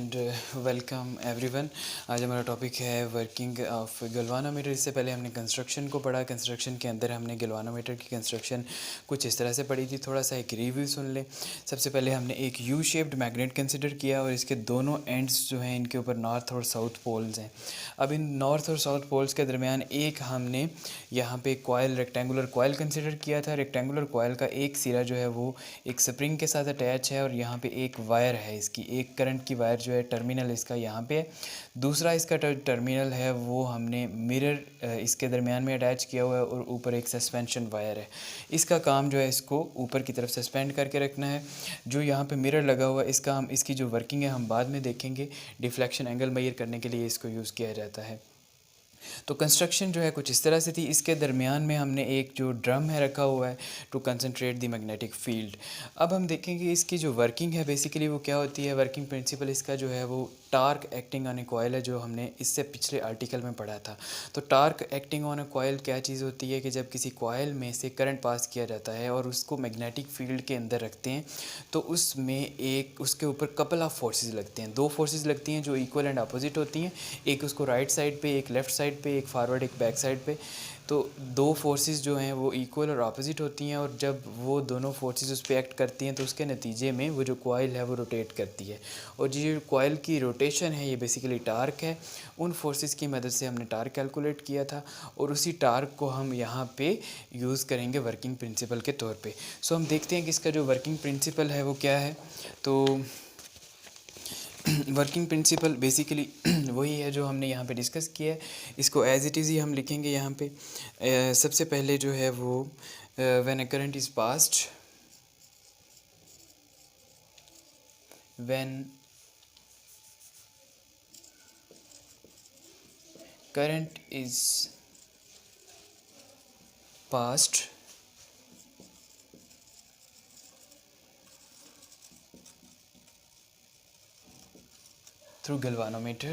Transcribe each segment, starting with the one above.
And welcome everyone. आज हमारा topic है वर्किंग ऑफ गैल्वानोमीटर। इससे पहले हमने कंस्ट्रक्शन को पढ़ा। कंस्ट्रक्शन के अंदर हमने गैल्वानोमीटर की कंस्ट्रक्शन कुछ इस तरह से पढ़ी थी। थोड़ा सा एक रिव्यू सुन लें। सबसे पहले हमने एक यू शेप्ड मैग्नेट कंसिडर किया और इसके दोनों एंड्स जो हैं इनके ऊपर नॉर्थ और साउथ पोल्स हैं। अब इन नॉर्थ और साउथ पोल्स के दरमियान एक हमने यहाँ पे कॉयल, रेक्टेंगुलर कॉयल कंसिडर किया था। रेक्टेंगुलर कॉयल का एक सिरा जो है वो एक स्प्रिंग के साथ अटैच है और यहाँ पे एक वायर है, इसकी एक करंट की वायर जो है टर्मिनल इसका यहाँ पे है। दूसरा इसका टर्मिनल है वो हमने मिरर इसके दरमियान में अटैच किया हुआ है और ऊपर एक सस्पेंशन वायर है। इसका काम जो है इसको ऊपर की तरफ सस्पेंड करके रखना है। जो यहाँ पे मिरर लगा हुआ है इसकी जो वर्किंग है हम बाद में देखेंगे। डिफ्लेक्शन एंगल मेजर करने के लिए इसको यूज़ किया जाता है। तो कंस्ट्रक्शन जो है कुछ इस तरह से थी। इसके दरमियान में हमने एक जो ड्रम है रखा हुआ है to concentrate the magnetic field. अब हम देखेंगे इसकी जो वर्किंग है बेसिकली वो क्या होती है। वर्किंग प्रिंसिपल इसका जो है वो torque acting on A coil है, जो हमने इससे पिछले आर्टिकल में पढ़ा था। तो torque acting on A coil क्या चीज़ होती है कि जब किसी कॉयल में से करंट पास किया जाता है और उसको मैग्नेटिक फील्ड के अंदर रखते हैं तो उसमें एक उसके ऊपर कपल ऑफ फोर्सेस लगते हैं। दो फोर्सेस लगती हैं जो इक्वल एंड अपोजिट होती हैं। एक उसको राइट साइड पे, एक लेफ़्ट साइड पे, एक फॉरवर्ड एक बैक साइड पे। तो दो फोर्सेस जो हैं वो इक्वल और अपोजिट होती हैं और जब वो दोनों फोर्सेस उस पर एक्ट करती हैं तो उसके नतीजे में वो जो कॉयल है वो रोटेट करती है। और जो कॉयल की रोटेशन है ये बेसिकली टार्क है। उन फोर्सेस की मदद से हमने टार्क कैलकुलेट किया था और उसी टार्क को हम यहाँ पे यूज़ करेंगे वर्किंग प्रिंसिपल के तौर पे। सो हम देखते हैं कि इसका जो वर्किंग प्रिंसिपल है वो क्या है। तो वर्किंग प्रिंसिपल बेसिकली वही है जो हमने यहाँ पे डिस्कस किया है। इसको एज इट इज़ ही हम लिखेंगे यहाँ पे। सबसे पहले जो है वो when a current is passed, when current is passed through galvanometer,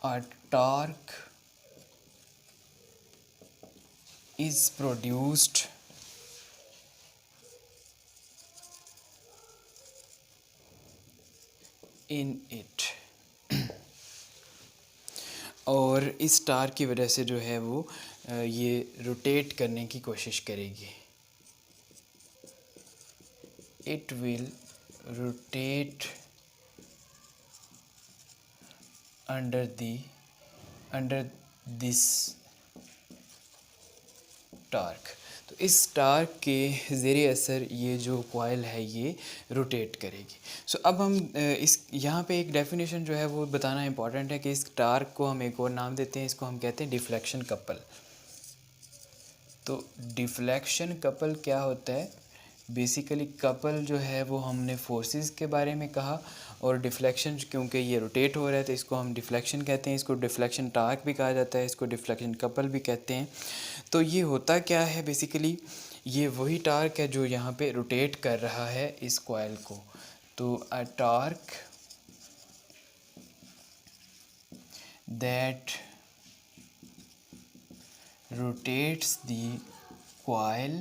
a torque is produced in it। और इस टार्क की वजह से जो है वो ये रोटेट करने की कोशिश करेगी। It will rotate under this torque. तो इस टार्क के ज़रिए असर ये जो कॉयल है ये रोटेट करेगी। सो अब हम इस यहाँ पे एक डेफिनेशन जो है वो बताना इम्पॉर्टेंट है कि इस टार्क को हम एक और नाम देते हैं। इसको हम कहते हैं डिफ्लेक्शन कपल। तो डिफ्लेक्शन कपल क्या होता है। बेसिकली कपल जो है वो हमने फोर्सेस के बारे में कहा और डिफ्लेक्शन क्योंकि ये रोटेट हो रहा है तो इसको हम डिफ्लेक्शन कहते हैं। इसको डिफ्लेक्शन टार्क भी कहा जाता है, इसको डिफ्लेक्शन कपल भी कहते हैं। तो ये होता क्या है बेसिकली, ये वही टार्क है जो यहाँ पे रोटेट कर रहा है इस कॉइल को। तो a torque that rotates the coil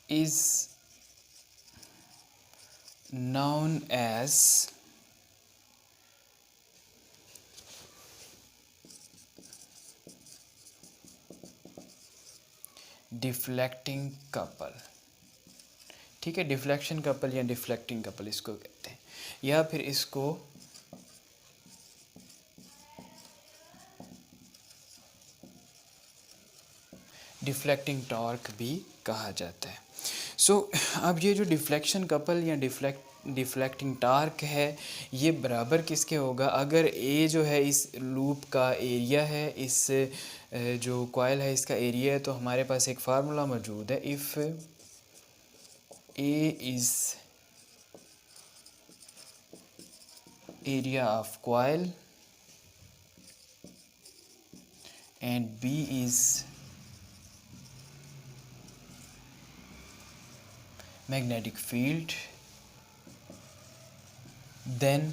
is known as deflecting couple. ठीक है, डिफ्लेक्शन कपल या डिफ्लेक्टिंग कपल इसको कहते हैं, या फिर इसको डिफ्लेक्टिंग टॉर्क भी कहा जाता है। सो अब ये जो डिफ्लेक्शन कपल या डिफ्लेक्टिंग टार्क है ये बराबर किसके होगा। अगर ए जो है इस लूप का एरिया है, इस जो कॉइल है इसका एरिया है, तो हमारे पास एक फार्मूला मौजूद है। If A is area of coil and B is magnetic field, then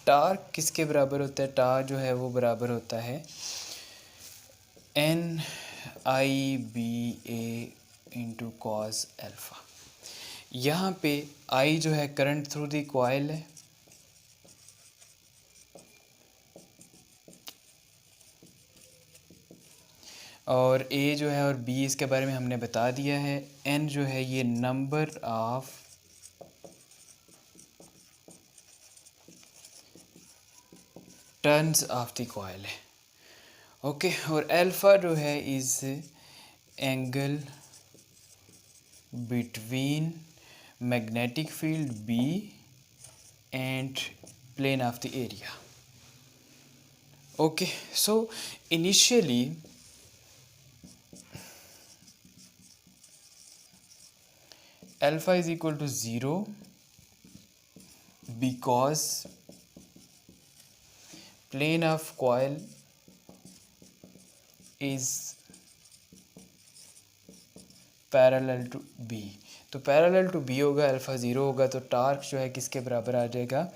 torque किसके बराबर होता है। टार्क जो है वो बराबर होता है N I B A into cos alpha. यहाँ पे आई जो है करंट थ्रू दी कॉइल है, और ए जो है और बी इसके बारे में हमने बता दिया है। एन जो है ये number of turns of the coil है। ओके, और अल्फ़ा जो है is angle between magnetic field B and plane of the area. Okay, so initially alpha is equal to 0 because plane of coil is parallel to B. तो parallel to B होगा, alpha zero होगा, तो torque जो है किसके बराबर आ जाएगा,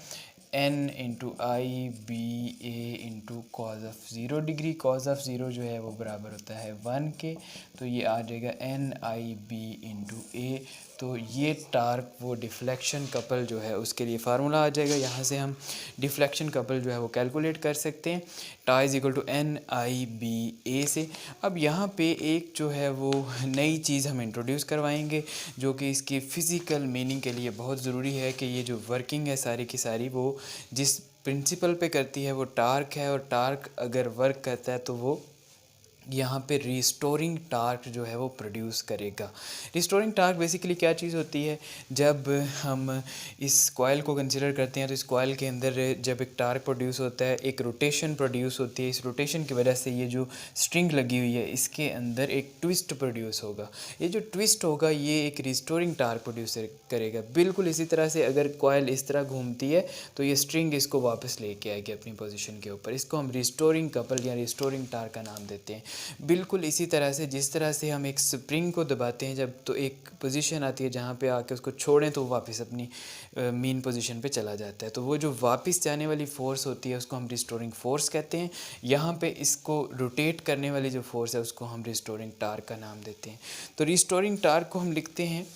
N into I B A into cos of 0 degree. Cause of 0 जो है वो बराबर होता है 1 के, तो ये आ जाएगा एन आई बी इंटू ए। तो ये टार्क वो डिफ्लेक्शन कपल जो है उसके लिए फार्मूला आ जाएगा। यहाँ से हम डिफ्लेक्शन कपल जो है वो कैलकुलेट कर सकते हैं, tau is equal to N I B A से। अब यहाँ पे एक जो है वो नई चीज़ हम इंट्रोड्यूस करवाएंगे जो कि इसकी फ़िज़िकल मीनिंग के लिए बहुत ज़रूरी है कि ये जो वर्किंग है सारी की सारी वो जिस प्रिंसिपल पे करती है वो टार्क है, और टार्क अगर वर्क करता है तो वो यहाँ पे रिस्टोरिंग टार्क जो है वो प्रोड्यूस करेगा। रिस्टोरिंग टार्क बेसिकली क्या चीज़ होती है, जब हम इस कॉइल को कंसिडर करते हैं तो इस कॉइल के अंदर जब एक टार्क प्रोड्यूस होता है, एक रोटेशन प्रोड्यूस होती है, इस रोटेशन की वजह से ये जो स्ट्रिंग लगी हुई है इसके अंदर एक ट्विस्ट प्रोड्यूस होगा। ये जो ट्विस्ट होगा ये एक रिस्टोरिंग टार्क प्रोड्यूस करेगा। बिल्कुल इसी तरह से अगर कॉइल इस तरह घूमती है तो ये स्ट्रिंग इसको वापस लेके आएगी अपनी पोजीशन के ऊपर। इसको हम रिस्टोरिंग कपल या रिस्टोरिंग टार्क का नाम देते हैं। बिल्कुल इसी तरह से जिस तरह से हम एक स्प्रिंग को दबाते हैं जब, तो एक पोजीशन आती है जहाँ पे आके उसको छोड़ें तो वो वापस अपनी मेन पोजीशन पे चला जाता है। तो वो जो वापस जाने वाली फ़ोर्स होती है उसको हम रिस्टोरिंग फ़ोर्स कहते हैं। यहाँ पे इसको रोटेट करने वाली जो फोर्स है उसको हम रिस्टोरिंग टार्क का नाम देते हैं। तो रिस्टोरिंग टार्क को हम लिखते हैं,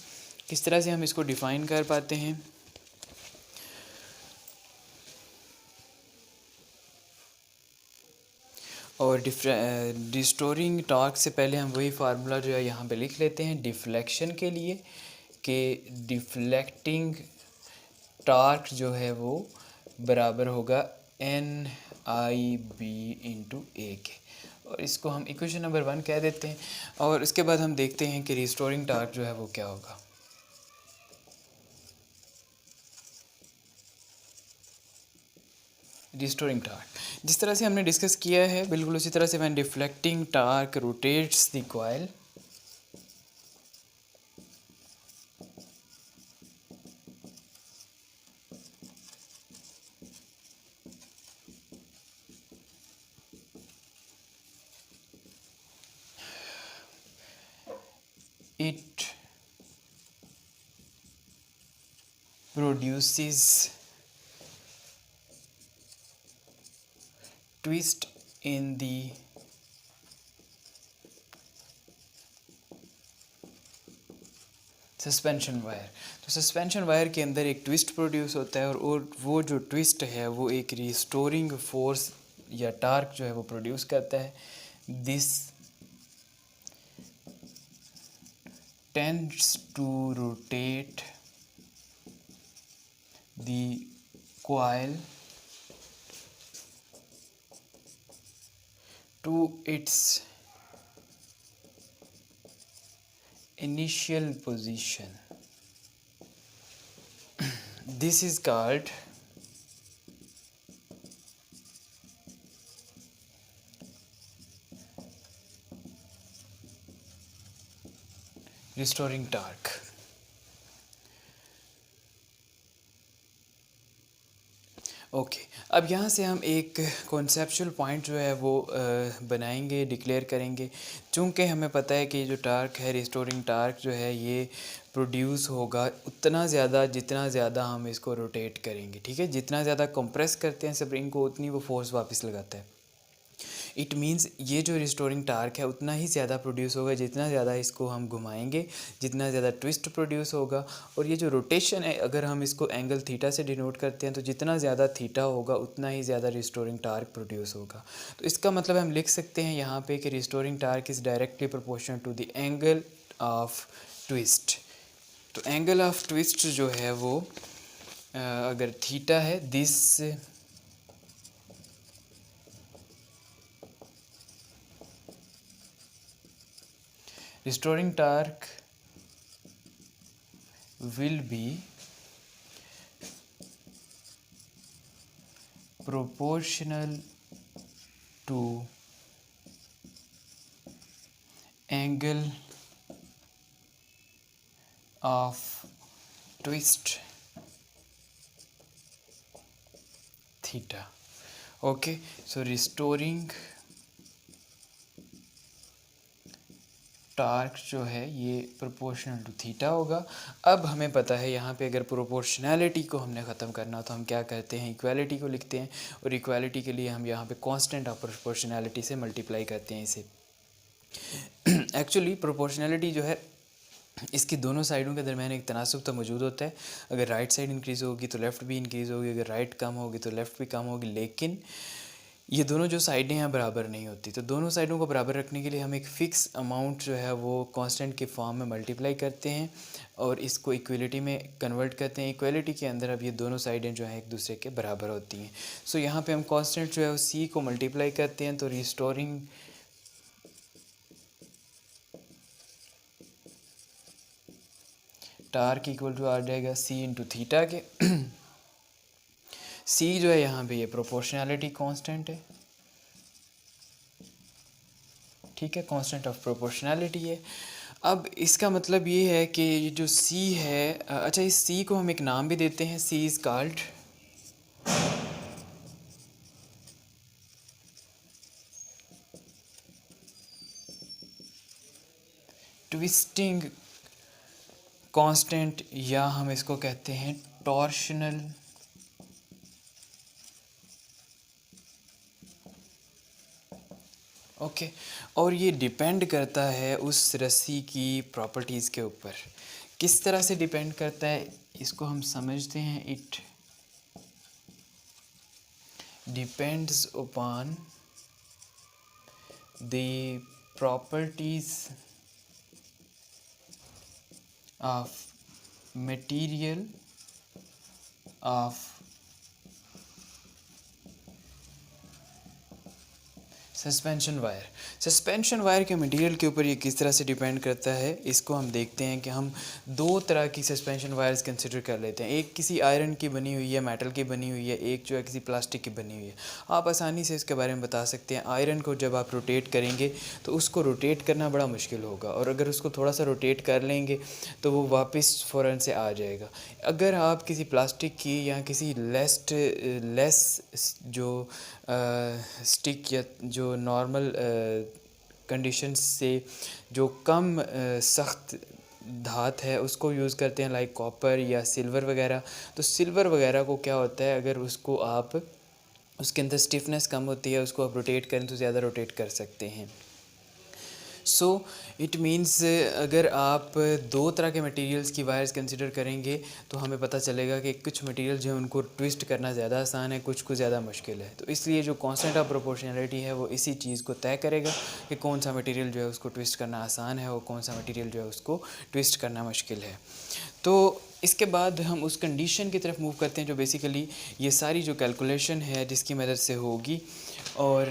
किस तरह से हम इसको डिफ़ाइन कर पाते हैं, और रिस्टोरिंग टार्क से पहले हम वही फार्मूला जो है यहाँ पे लिख लेते हैं डिफ्लेक्शन के लिए, कि डिफ्लेक्टिंग टार्क जो है वो बराबर होगा एन आई बी इंटू ए के, और इसको हम इक्वेशन नंबर 1 कह देते हैं। और उसके बाद हम देखते हैं कि रिस्टोरिंग टार्क जो है वो क्या होगा। रिस्टोरिंग टार्क जिस तरह से हमने डिस्कस किया है बिल्कुल उसी तरह से, when deflecting torque rotates the coil, it produces twist in the suspension wire. तो सस्पेंशन वायर के अंदर एक ट्विस्ट प्रोड्यूस होता है, और वो जो ट्विस्ट है वो एक रिस्टोरिंग फोर्स या टार्क जो है वो प्रोड्यूस करता है। This tends to rotate the coil to its initial position. This is called restoring torque. Okay, अब यहाँ से हम एक कॉन्सेप्चुअल पॉइंट जो है वो बनाएंगे, डिक्लेयर करेंगे। चूँकि हमें पता है कि जो टार्क है, रिस्टोरिंग टार्क जो है ये प्रोड्यूस होगा उतना ज़्यादा जितना ज़्यादा हम इसको रोटेट करेंगे। ठीक है, जितना ज़्यादा कंप्रेस करते हैं स्प्रिंग को उतनी वो फोर्स वापस लगाता है। इट मीन्स ये जो रिस्टोरिंग टार्क है उतना ही ज़्यादा प्रोड्यूस होगा जितना ज़्यादा इसको हम घुमाएंगे, जितना ज़्यादा ट्विस्ट प्रोड्यूस होगा। और ये जो रोटेशन है अगर हम इसको एंगल थीटा से डिनोट करते हैं तो जितना ज़्यादा थीटा होगा उतना ही ज़्यादा रिस्टोरिंग टार्क प्रोड्यूस होगा। तो इसका मतलब हम लिख सकते हैं यहाँ पे कि restoring torque is directly proportional to the angle of twist. तो एंगल ऑफ ट्विस्ट जो है वो अगर थीटा है, this restoring torque will be proportional to angle of twist theta. Okay, so restoring torque जो है ये प्रोपोर्शनल टू थीटा होगा। अब हमें पता है यहाँ पे अगर प्रोपोर्शनैलिटी को हमने ख़त्म करना तो हम क्या करते हैं, इक्वालिटी को लिखते हैं और इक्वालिटी के लिए हम यहाँ पे कांस्टेंट ऑफ प्रोपोर्शनैलिटी से मल्टीप्लाई करते हैं इसे। एक्चुअली प्रोपोर्शनैलिटी जो है इसकी दोनों साइडों के दरमियान एक तनासुब तो मौजूद होता है। अगर राइट साइड इंक्रीज़ होगी तो लेफ़्ट भी इंक्रीज़ होगी, अगर राइट कम होगी तो लेफ़्ट भी कम होगी, लेकिन ये दोनों जो साइडें हैं बराबर नहीं होती। तो दोनों साइडों को बराबर रखने के लिए हम एक फ़िक्स अमाउंट जो है वो कांस्टेंट के फॉर्म में मल्टीप्लाई करते हैं और इसको इक्वलिटी में कन्वर्ट करते हैं। इक्वलिटी के अंदर अब ये दोनों साइडें जो हैं एक दूसरे के बराबर होती हैं। सो यहाँ पे हम कांस्टेंट जो है वो सी को मल्टीप्लाई करते हैं तो रिस्टोरिंग टार्क इक्वल टू आ जाएगा सी इंटू थीटा के। सी जो है यहाँ पे ये प्रोपोर्शनैलिटी कांस्टेंट है, ठीक है, कांस्टेंट ऑफ प्रोपोर्शनैलिटी है। अब इसका मतलब ये है कि ये जो सी है, अच्छा इस सी को हम एक नाम भी देते हैं, सी इज़ कॉल्ड ट्विस्टिंग कांस्टेंट या हम इसको कहते हैं टॉर्शनल ओके। और ये डिपेंड करता है उस रस्सी की प्रॉपर्टीज़ के ऊपर। किस तरह से डिपेंड करता है इसको हम समझते हैं। It depends upon the properties of material of suspension wire. Suspension wire के मटेरियल के ऊपर ये किस तरह से डिपेंड करता है इसको हम देखते हैं कि हम दो तरह की सस्पेंशन वायर्स कंसिडर कर लेते हैं। एक किसी आयरन की बनी हुई है, मेटल की बनी हुई है, एक जो है किसी प्लास्टिक की बनी हुई है। आप आसानी से इसके बारे में बता सकते हैं। आयरन को जब आप रोटेट करेंगे तो उसको रोटेट करना बड़ा मुश्किल होगा और अगर उसको थोड़ा सा रोटेट कर लेंगे तो वो वापस फ़ौरन से आ जाएगा। अगर आप किसी प्लास्टिक की या किसी लेस जो स्टिक या जो नॉर्मल कंडीशंस से जो कम सख्त धात है उसको यूज़ करते हैं, लाइक कॉपर या सिल्वर वगैरह। तो सिल्वर वगैरह को क्या होता है, अगर उसको आप उसके अंदर स्टिफनेस कम होती है, उसको आप रोटेट करें तो ज़्यादा रोटेट कर सकते हैं। सो इट मीन्स अगर आप दो तरह के मटेरियल्स की वायर्स कंसिडर करेंगे तो हमें पता चलेगा कि कुछ मटेरियल जो है उनको ट्विस्ट करना ज़्यादा आसान है, कुछ को ज़्यादा मुश्किल है। तो इसलिए जो कांस्टेंट ऑफ प्रोपोर्शनैलिटी है वो इसी चीज़ को तय करेगा कि कौन सा मटेरियल जो है उसको ट्विस्ट करना आसान है और कौन सा मटेरियल जो है उसको ट्विस्ट करना मुश्किल है। तो इसके बाद हम उस कंडीशन की तरफ मूव करते हैं जो बेसिकली ये सारी जो कैलकुलेशन है जिसकी मदद से होगी और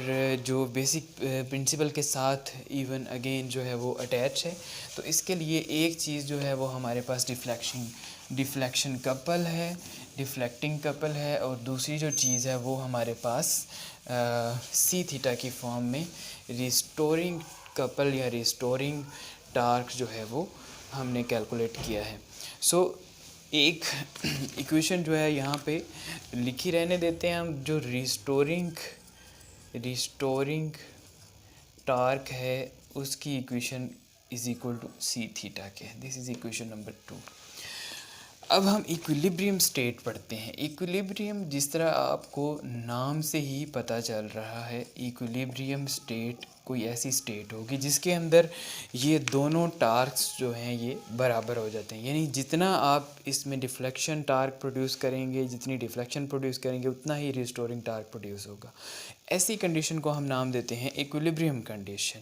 जो बेसिक प्रिंसिपल के साथ इवन अगेन जो है वो अटैच है। तो इसके लिए एक चीज़ जो है वो हमारे पास डिफ्लेक्शन कपल है, डिफ्लेक्टिंग कपल है, और दूसरी जो चीज़ है वो हमारे पास सी थीटा की फॉर्म में रिस्टोरिंग कपल या रिस्टोरिंग टार्क जो है वो हमने कैलकुलेट किया है। सो एक इक्वेशन जो है यहाँ पे लिखी रहने देते हैं हम, जो रिस्टोरिंग टार्क है उसकी equation is equal to C theta के। This is equation number 2। अब हम इक्विलिब्रियम स्टेट पढ़ते हैं। इक्विलिब्रियम जिस तरह आपको नाम से ही पता चल रहा है, इक्विलिब्रियम स्टेट कोई ऐसी स्टेट होगी जिसके अंदर ये दोनों टार्क्स जो हैं ये बराबर हो जाते हैं, यानी जितना आप इसमें डिफ्लेक्शन टार्क प्रोड्यूस करेंगे, जितनी डिफ्लेक्शन प्रोड्यूस करेंगे उतना ही रिस्टोरिंग टार्क प्रोड्यूस होगा। ऐसी कंडीशन को हम नाम देते हैं इक्विलिब्रियम कंडीशन।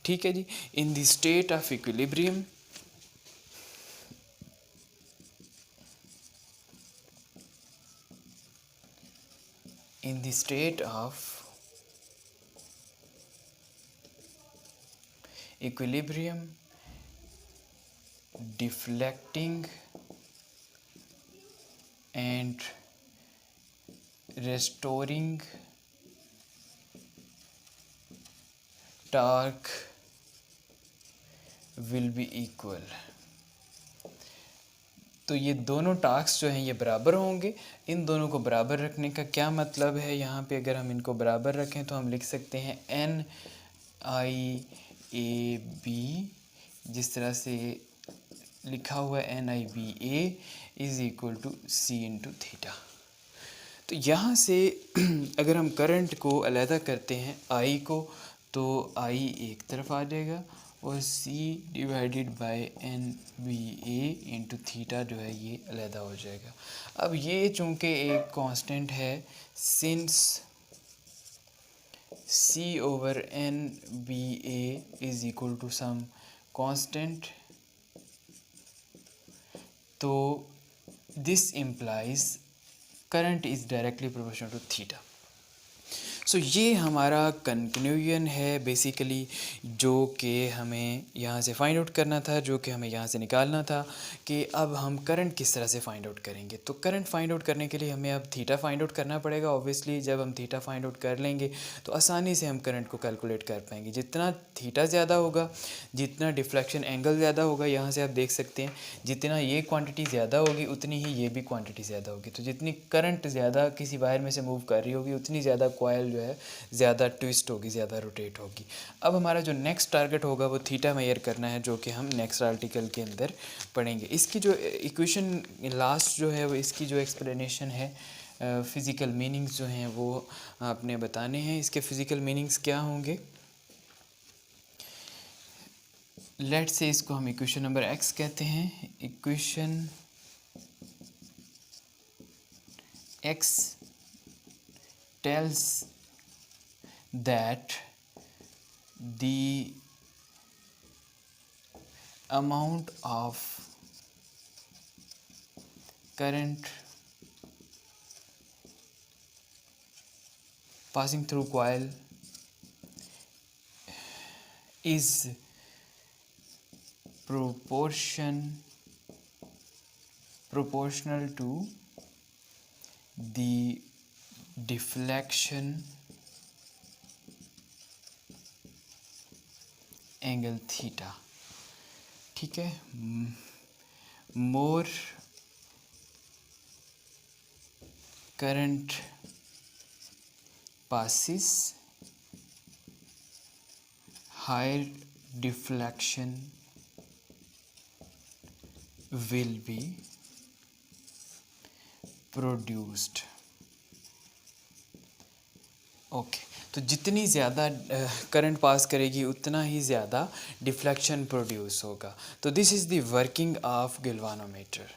ठीक है जी। In the state of equilibrium, in the state of equilibrium, deflecting and restoring torque will be equal। तो ये दोनों टास्क जो हैं ये बराबर होंगे। इन दोनों को बराबर रखने का क्या मतलब है, यहाँ पे अगर हम इनको बराबर रखें तो हम लिख सकते हैं NIAB, जिस तरह से लिखा हुआ है NIBA is equal to C into theta. तो यहाँ से अगर हम करंट को अलहदा करते हैं I को, तो I एक तरफ आ जाएगा और C divided by NBA into theta जो है ये अलहदा हो जाएगा। अब ये चूँकि एक कांस्टेंट है, since C over NBA is equal to some constant, तो this implies current is directly proportional to theta. So ये हमारा कंक्लूजन है बेसिकली, जो कि हमें यहाँ से फाइंड आउट करना था, जो कि हमें यहाँ से निकालना था कि अब हम करंट किस तरह से फाइंड आउट करेंगे। तो करंट फाइंड आउट करने के लिए हमें अब थीटा फाइंड आउट करना पड़ेगा। ऑब्वियसली जब हम थीटा फाइंड आउट कर लेंगे तो आसानी से हम करंट को कैलकुलेट कर पाएंगे। जितना थीटा ज़्यादा होगा, जितना डिफ्लेक्शन एंगल ज़्यादा होगा, यहाँ से आप देख सकते हैं जितना ये क्वांटिटी ज़्यादा होगी उतनी ही ये भी क्वांटिटी ज़्यादा होगी। तो जितनी करंट ज़्यादा किसी वायर में से मूव कर रही होगी उतनी ज़्यादा कॉइल जो है ज़्यादा ट्विस्ट होगी, ज़्यादा रोटेट होगी। अब हमारा जो नेक्स्ट टारगेट होगा वो थीटा मेजर करना है, जो कि हम नेक्स्ट आर्टिकल के अंदर पढ़ेंगे। इसकी जो इक्वेशन लास्ट जो है वो इसकी जो एक्सप्लेनेशन है, फ़िज़िकल मीनिंग्स जो हैं वो आपने बताने हैं। इसके फ़िज़िकल मीनिंग्स क्या होंगे, लेट्स से इसको हम इक्वेशन नंबर x कहते हैं। Equation x tells that the amount of current passing through coil is proportional to the deflection angle theta. ठीक है। मोर current passes, higher deflection will be produced। Okay, तो जितनी ज़्यादा current pass करेगी उतना ही ज़्यादा डिफ्लेक्शन प्रोड्यूस होगा। तो this is the working of galvanometer.